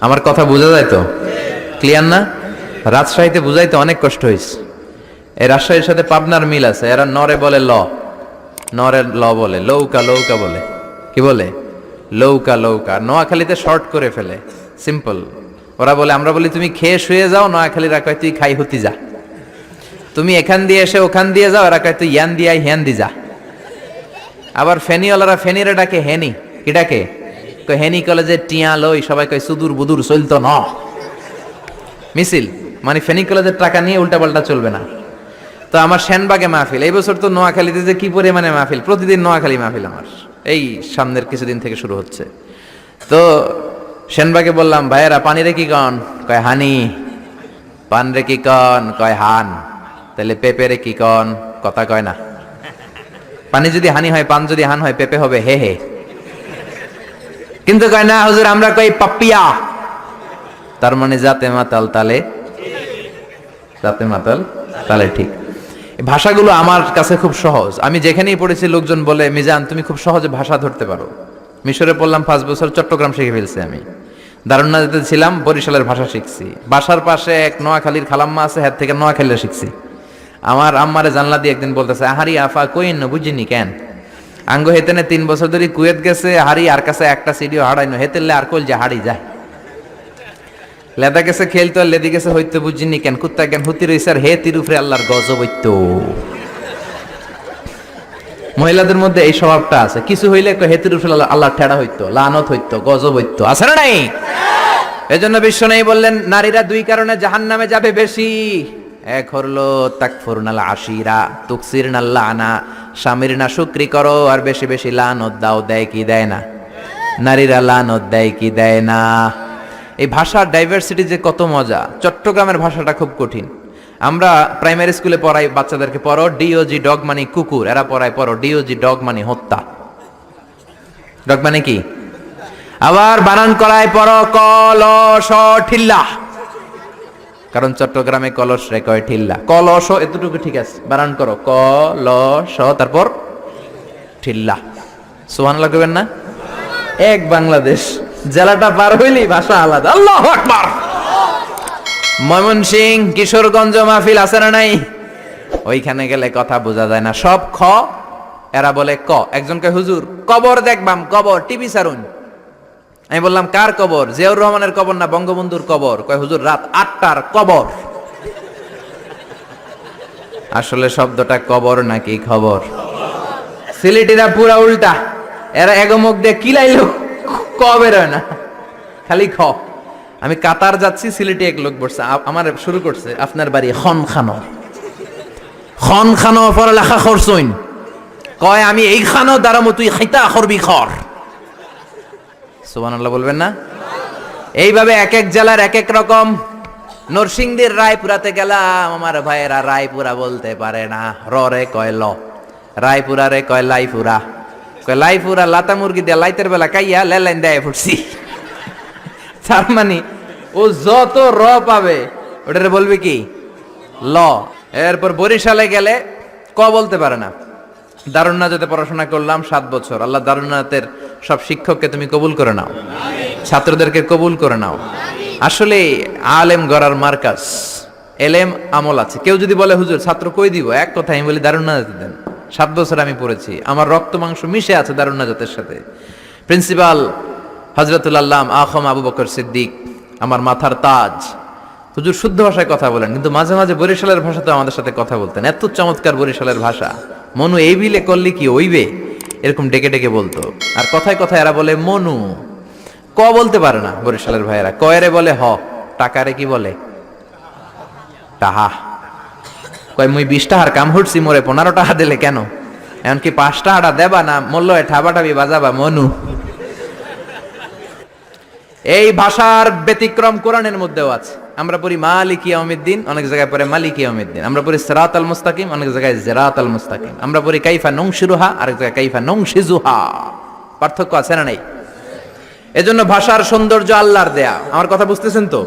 আমার কথা বোঝা যায় তো? ক্লিয়ার না? রাজশাহীতে বুঝাইতে অনেক কষ্ট হয়েছে। এই রাজশাহীর সাথে পাবনার মিল আছে। এরা নরে বলে ল, নরে ল বলে, লৌকা লৌকা বলে। কি বলে? লৌকা লৌকা। নোয়াখালীতে শর্ট করে ফেলে, সিম্পল। ওরা বলে, আমরা বলি তুমি খেয়ে শুয়ে যাও, নোয়াখালীরা কয় তুই খাই হতি যা। তুমি এখান দিয়ে এসে ওখান দিয়ে যাও, এরা কয় তুই ইয়ান দিয়ে হ্যান দি যা। আবার ফেনিওয়ালারা ফেনিরে ডাকে হেনি। কি ডাকে? হেনি কলেজে টিয়া লই, সবাই কয় সুদূর বুদুর চলতো ন মিছিল, মানে ফেনী কলেজের টাকা নিয়ে উল্টা পাল্টা চলবে না। তো আমার সেনবাগে মাহফিল, এই বছর তো নোয়াখালীতে যে কি পরিমাণে মাহফিল, প্রতিদিন নোয়াখালী মাহফিল আমার এই সামনের কিছুদিন থেকে শুরু হচ্ছে। তো সেনবাগে বললাম, ভাইয়েরা পানি রে কি কন? কয় হানি। পান রে কি কন? কয় হান। তাহলে পেঁপে রে কি কন? কথা কয় না। পানি যদি হানি হয়, পান যদি হান হয়, পেঁপে হবে হে হে। কিন্তু কয় না হুজুর, আমরা কই পাপ্পিয়া। তার মানে যাতে মাতাল তালে, যাতে মাতাল তালে ঠিক। ভাষাগুলো আমার কাছে খুব সহজ। আমি যেখানেই পড়েছি লোকজন বলে, মিজান তুমি খুব সহজে ভাষা ধরতে পারো। মিশরে পড়লাম 5 বছর, চট্টগ্রাম শিখে ফেলছি আমি। দারুন্নাতে ছিলাম, বরিশালের ভাষা শিখছি। বাসার পাশে এক নোয়াখালীর খালাম্মা আছে, হাত থেকে নোয়াখালীরা শিখছি। আমার আম্মারে জানলা দিয়ে একদিন বলতেছে, আহারি আফা কইন বুঝিনি কেন আঙ্গ হেতেনে 3 বছর ধরে কুয়েত গেছে, হারি আর কাছে একটা সিডিও হারাইনো, হেতেলে আর কইল যে হারি যায়। লেদা গেছে খেলতো, আর লেদি গেছে হইতে বুঝিনি কেন, কুত্তা কেন হুতি রইছে, আর হে তিরুফরে আল্লাহর গজব হইতো। মহিলাদের মধ্যে এই স্বভাবটা আছে, কিছু হইলে হে তিরুফরে আল্লাহ ঠেড়া হইতো, লানত হইতো, গজব হইতো, আছে না নাই? এজন্য বিশ্ব নেই বললেন, নারীরা 2 কারণে জাহান্নামে যাবে বেশি। এক হলো তাকফুরনাল আশিরা, তুকসিরনাল লানা, স্বামীর না শুকরি করো আর বেশি বেশি লানত দাও। দেয় কি দেয় না? নারীরা লানত দেয় কি দেয় না? এই ভাষার ডাইভার্সিটি যে কত মজা। চট্টগ্রামের ভাষাটা খুব কঠিন। আমরা প্রাইমারি স্কুলে পড়াই বাচ্চাদেরকে, পড়ো ডিওজি ডগ মানে কুকুর, এরা পড়ায় পড়ো ডিওজি ডগ মানে হত্যা। ডগ মানে কি? আবার বানান করায় পড়ো কলস ঠিল্লা, কারণ চট্টগ্রামে কলস রে কয় ঠিল্লা। কলস এতটুকু ঠিক আছে, বানান করো কলস, তারপর ঠিল্লা। সুবহানাল্লাহ কইবেন না? এক বাংলাদেশ, জেলাটা পার হইলি ভাষা আলাদা। আল্লাহু আকবার। ময়মনসিংহ, কিশোরগঞ্জ মাহফিল আছে না নাই? ওইখানে গেলে কথা বোঝা যায় না, সব খ, এরা বলে ক। একজন কয় হুজুর কবর দেখবাম, কবর টিভি সারুন। আমি বললাম কার কবর? জিয়াউর রহমানের কবর না বঙ্গবন্ধুর কবর? কয় হুজুর রাত 8টার কবর। আসলে শব্দটা কবর নাকি খবর? সিলেটিরা পুরা উল্টা, এরা এগমুখ দিয়ে কিলাইলো ক বের হয় না, খালি খ। আমি কাতার যাচ্ছি, সিলেটি এক লোক বসছে, আমার শুরু করছে, আপনার বাড়ি খন খানো, খন খানো পড়ালেখা করছইন? কয় আমি এই খানো দাঁড়ামো, তুই খাইতা করবি খর। সুবহানাল্লাহ বলবেন না? এইভাবে এক এক জেলার এক এক রকম। নরসিংদীর রায়পুরাতে গেলাম, আমার ভাইয়েরা রায়পুরা বলতে পারে না, রে কয় ল। রায়পুরা রে কয় লাইপুরা, কয় লাইপুরা লাতা মুরগি দিয়ে লাইতের বেলা কাইয়া লেলাইন দেয় ফুটছি। তার মানে ও যত র পাবে ওটারে বলবে কি ল। এরপর বরিশালে গেলে ক বলতে পারে না। দারুন্নাতে পড়াশোনা করলাম 7 বছর। আল্লাহ দারুন্নাতের সব শিক্ষককে তুমি কবুল করে নাও, ছাত্রদেরকে কবুল করে নাও। আসলে আলেম গড়ার মার্কাজ, এলেম আমল আছে। কেউ যদি বলে হুজুর ছাত্র কই দিব, এক কথা আমি বলি দারুন্নাতে দেন। 7 বছর আমি পড়েছি, আমার রক্ত মাংস মিশে আছে দারুন্নাতের সাথে। প্রিন্সিপাল হযরতুল আল্লাম আখম আবু বকর সিদ্দিক আমার মাথার তাজ। হুজুর শুদ্ধ ভাষায় কথা বলেন, কিন্তু মাঝে মাঝে বরিশালের ভাষাতে আমাদের সাথে কথা বলতেন। এত চমৎকার বরিশালের ভাষা, মনু এই বিলে করলি কি ওইবে, এরকম ডেকে ডেকে বলতো। আর কথায় কথায় এরা বলে মনু, ক বলতে পারে না বরিশালের ভাইয়েরা। কয়রে বলে হ, টাকারে কি বলে টাহা। কয় মুই 20 টাকার কাম হচ্ছি, মোরে 15 টাকা দিলে কেন? এমনকি 5 টাকাটা দেবা না, মূল্য ঠাবাটাবি বাজাবা মনু। এই ভাষার ব্যতিক্রম কোরআনের মধ্যেও আছে। আমরা পড়ি মালিকি ইয়াউমিদ্দিন, অনেক জায়গায় পড়ে মালিকি ইয়াউমিদ্দিন। আমরা পড়ি সিরাতাল মুস্তাকিম, অনেক জায়গায় জিরাতাল মুস্তাকিম। আমরা পড়ি কাইফা নুনশিরুহা, আরেক জায়গায় কাইফা নুনশিজুহা। পার্থক্য আছে না নাই? এজন্য ভাষার সৌন্দর্য আল্লাহর দেয়া। আমার কথা বুঝতেছেন তো?